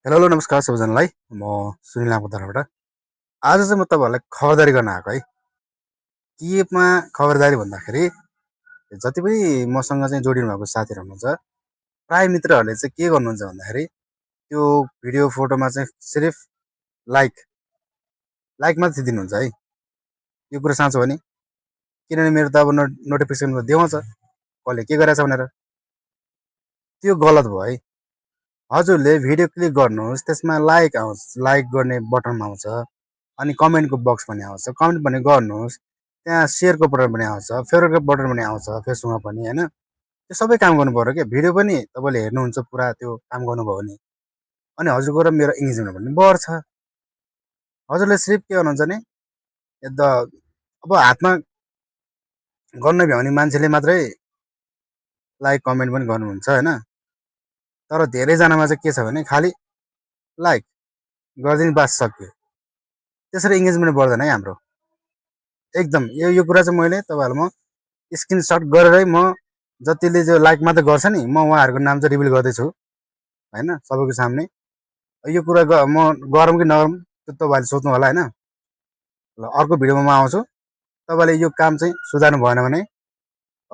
Hello नमस्कार सबैजनालाई। म सुनिल लामाको तर्फबाट आज चाहिँ म तपाईँहरूलाई खबरदारी गर्न आएको है। केमा खबरदारी भन्दाखेरि जति पनि मसँग चाहिँ जोडिनु भएको साथीहरू हुनुहुन्छ, प्राय मित्रहरूले चाहिँ के गर्नुहुन्छ भन्दाखेरि त्यो भिडियो फोटोमा चाहिँ सिर्फ लाइक लाइक मात्रै दिनुहुन्छ है। यो कुरा साँचो हो नि? किनभने मेरो त अब नोटिफिकेसनमा देखाउँछ कसले के गरेछ भनेर। त्यो गलत भयो है। हजुरले भिडियो क्लिक गर्नुहोस्, त्यसमा लाइक आउँछ, लाइक गर्ने बटन आउँछ, अनि कमेन्टको बक्स पनि आउँछ। कमेन्ट पनि गर्नुहोस्, त्यहाँ सेयरको बटन पनि आउँछ, फेभरेटको बटन पनि आउँछ फेसबुकमा पनि होइन। त्यो सबै काम गर्नु पर्यो क्या। भिडियो पनि तपाईँले हेर्नुहुन्छ पुरा, त्यो काम गर्नुभयो भने अनि हजुरको र मेरो इङ्गेजमेन्ट पनि बढ्छ। हजुरले सिर्फ के गर्नुहुन्छ भने अब हातमा गर्न भ्याउने मान्छेले मात्रै लाइक कमेन्ट पनि गर्नुहुन्छ होइन। तर धेरैजनामा चाहिँ के छ भने खालि लाइक गरिदिनु बास सक्यो। त्यसरी इङ्गेजमेन्ट बढ्दैन है हाम्रो एकदम। यो कुरा चाहिँ मैले तपाईँहरूलाई म स्क्रिनसट गरेरै म जतिले जो लाइक मात्रै गर्छ नि, म उहाँहरूको नाम चाहिँ रिभिल गर्दैछु होइन सबैको सामने। यो कुरा म गरौँ कि नगरौँ त्यो तपाईँहरूले सोच्नु होला होइन। ल अर्को भिडियोमा म आउँछु। तपाईँले यो काम चाहिँ सुधार्नु भएन भने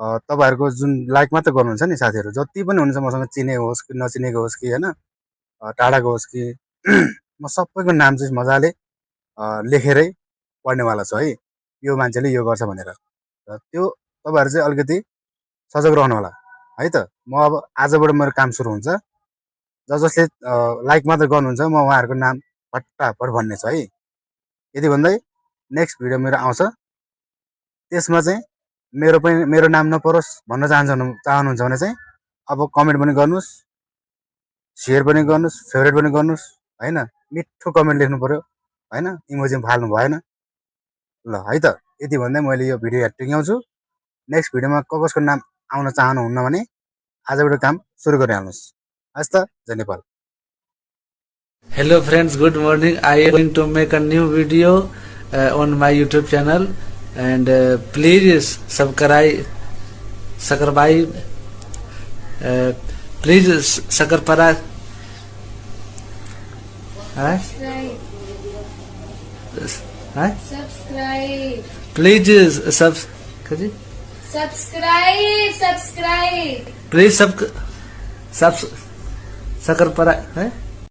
तपाईँहरूको जुन लाइक मात्रै गर्नुहुन्छ नि साथीहरू जति पनि हुनुहुन्छ, मसँग चिनेको होस् कि नचिनेको होस् कि होइन, टाढाको होस् कि म सबैको नाम चाहिँ मजाले लेखेरै पढ्नेवाला छु है। यो मान्छेले यो गर्छ भनेर। र त्यो तपाईँहरू चाहिँ अलिकति सजग रहनु होला है त। म अब आजबाट मेरो काम सुरु हुन्छ। जसले लाइक मात्रै गर्नुहुन्छ म उहाँहरूको नाम फटाफट भन्ने छ है। यति भन्दै नेक्स्ट भिडियो मेरो आउँछ, त्यसमा चाहिँ मेरो नाम नपरोस् भन्न चाहनुहुन्छ भने चाहिँ अब कमेन्ट पनि गर्नुहोस्, सेयर पनि गर्नुहोस्, फेभरेट पनि गर्नुहोस् होइन। मिठो कमेन्ट लेख्नु पर्यो होइन, इमोजी फाल्नु भएन ल है त। यति भन्दै मैले यो भिडियो टुङ्ग्याउँछु। नेक्स्ट भिडियोमा कसको नाम आउन चाहनुहुन्न भने आजबाट काम सुरु गरिहाल्नुहोस्। हस् त, जय Nepal. Hello friends, good morning. I am going to make a new video on my YouTube channel, and please subscribe. Please subscribe. Subscribe. Subscribe. Please Subscribe. please subscribe.